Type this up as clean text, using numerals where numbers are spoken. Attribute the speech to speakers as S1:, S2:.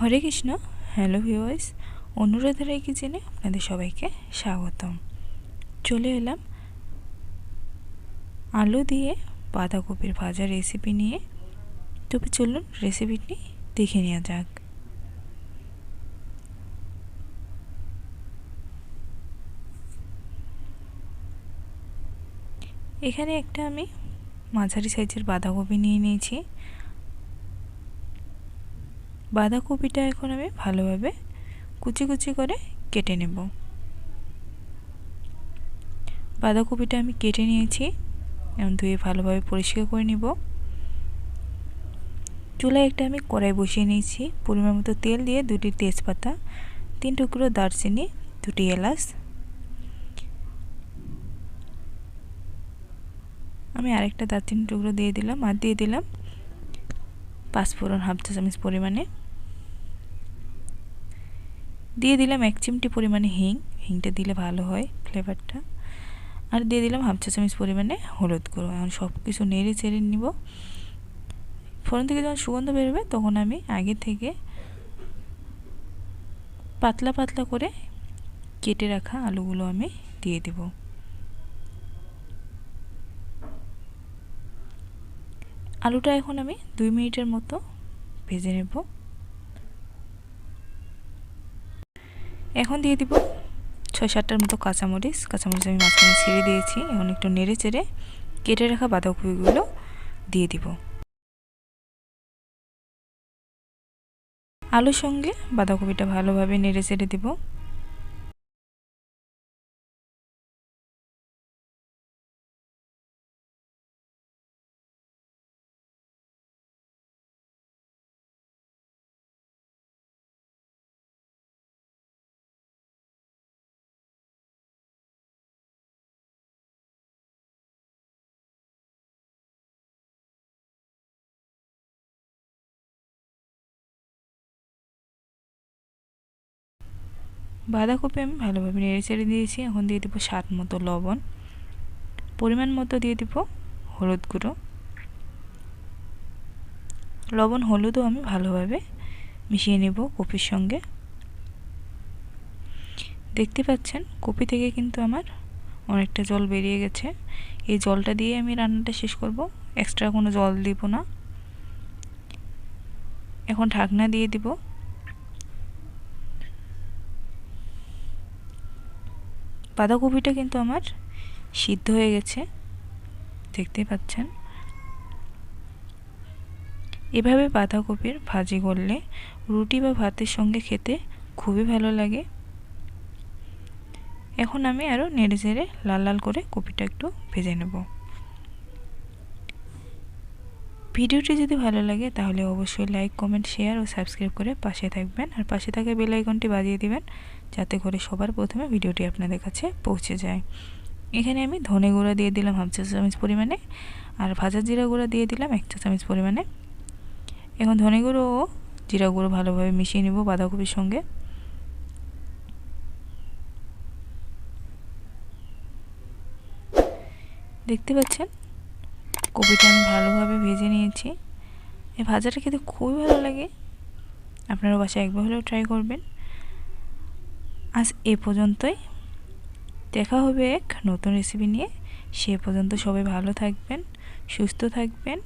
S1: হরে Krishna. Hello viewers, অনুরাধারাই কিচেনে আপনাদের সবাইকে স্বাগতম। চলে এলাম আলু দিয়ে বাঁধাকপির ভাজা রেসিপি নিয়ে। তবে চলুন রেসিপিটি দেখে নেওয়া যাক। এখানে একটা আমি মাঝারি সাইজের বাঁধাকপি নিয়ে নিয়েছি। বাঁধাকপিটা এখন আমি ভালোভাবে কুচি কুচি করে কেটে নেব। বাঁধাকপিটা আমি কেটে নিয়েছি, এখন ধুয়ে ভালোভাবে পরিষ্কার করে নেব। চুলায় একটা আমি কড়াই বসিয়ে নিয়েছি। পরিমাণ মতো তেল দিয়ে 2টি তেজপাতা, 3 টুকরো দারচিনি, 2টি এলাচ, আমি আরেকটা দারচিনি টুকরো দিয়ে দিলাম, আর দিয়ে দিলাম পাঁচফোড়ন 1/2 চা চামচ পরিমাণে, দিয়ে দিলাম 1 চিমটি পরিমাণে হিংটা দিলে ভালো হয় ফ্লেভারটা, আর দিয়ে দিলাম 1/2 চা চামচ পরিমাণে হলুদ গুঁড়ো। এখন সব কিছু নেড়ে চেড়ে নিব। ফোড়ন থেকে যখন সুগন্ধ বেরোবে তখন আমি আগে থেকে পাতলা পাতলা করে কেটে রাখা আলুগুলো আমি দিয়ে দেব। আলুটা এখন আমি 2 মিনিটের মতো ভেজে নেব। এখন দিয়ে দিব 6-7টার মতো কাঁচামরিচ আমি মাঝখানে ছেড়ে দিয়েছি। এখন একটু নেড়ে চেড়ে কেটে রাখা বাঁধাকপিগুলো দিয়ে দিব। আলুর সঙ্গে বাঁধাকপিটা ভালোভাবে নেড়ে চেড়ে দিব। বাঁধাকপি আমি ভালোভাবে নেড়ে চেড়ে দিয়েছি। এখন দিয়ে দেবো স্বাদ মতো লবণ, পরিমাণ মতো দিয়ে দেব হলুদ গুঁড়ো। লবণ হলুদও আমি ভালোভাবে মিশিয়ে নেব কপির সঙ্গে। দেখতে পাচ্ছেন কপি থেকে কিন্তু আমার অনেকটা জল বেরিয়ে গেছে। এই জলটা দিয়ে আমি রান্নাটা শেষ করব, এক্সট্রা কোনো জল দিব না। এখন ঢাকনা দিয়ে দিব। বাঁধাকপিটা কিন্তু আমার সিদ্ধ হয়ে গেছে, দেখতে পাচ্ছেন। এভাবে বাঁধাকপির ভাজি করলে রুটি বা ভাতের সঙ্গে খেতে খুবই ভালো লাগে। এখন আমি আরও নেড়ে চেড়ে লাল লাল করে কপিটা একটু ভেজে নেব। ভিডিওটি যদি ভালো লাগে তাহলে অবশ্যই লাইক, কমেন্ট, শেয়ার ও সাবস্ক্রাইব করে পাশে থাকবেন, আর পাশে থাকা বেল আইকনটি বাজিয়ে দিবেন যাতে করে সবার প্রথমে ভিডিওটি আপনাদের কাছে পৌঁছে যায়। এখানে আমি ধনে গুঁড়া দিয়ে দিলাম 1/2 চা চামচ পরিমাণে, আর ভাজা জিরা গুঁড়া দিয়ে দিলাম 1 চা চামচ পরিমাণে। এখন ধনে গুঁড়ো ও জিরা গুঁড়ো ভালোভাবে মিশিয়ে নেব বাঁধাকপির সঙ্গে। দেখতে পাচ্ছেন কপিটা আমি ভালোভাবে ভেজে নিয়েছি। এই ভাজাটা খেতে খুবই ভালো লাগে, আপনারা বাসায় একবার হলেও ট্রাই করবেন। আজ এ পর্যন্তই, দেখা হবে এক নতুন রেসিপি নিয়ে। সে পর্যন্ত সবাই ভালো থাকবেন, সুস্থ থাকবেন।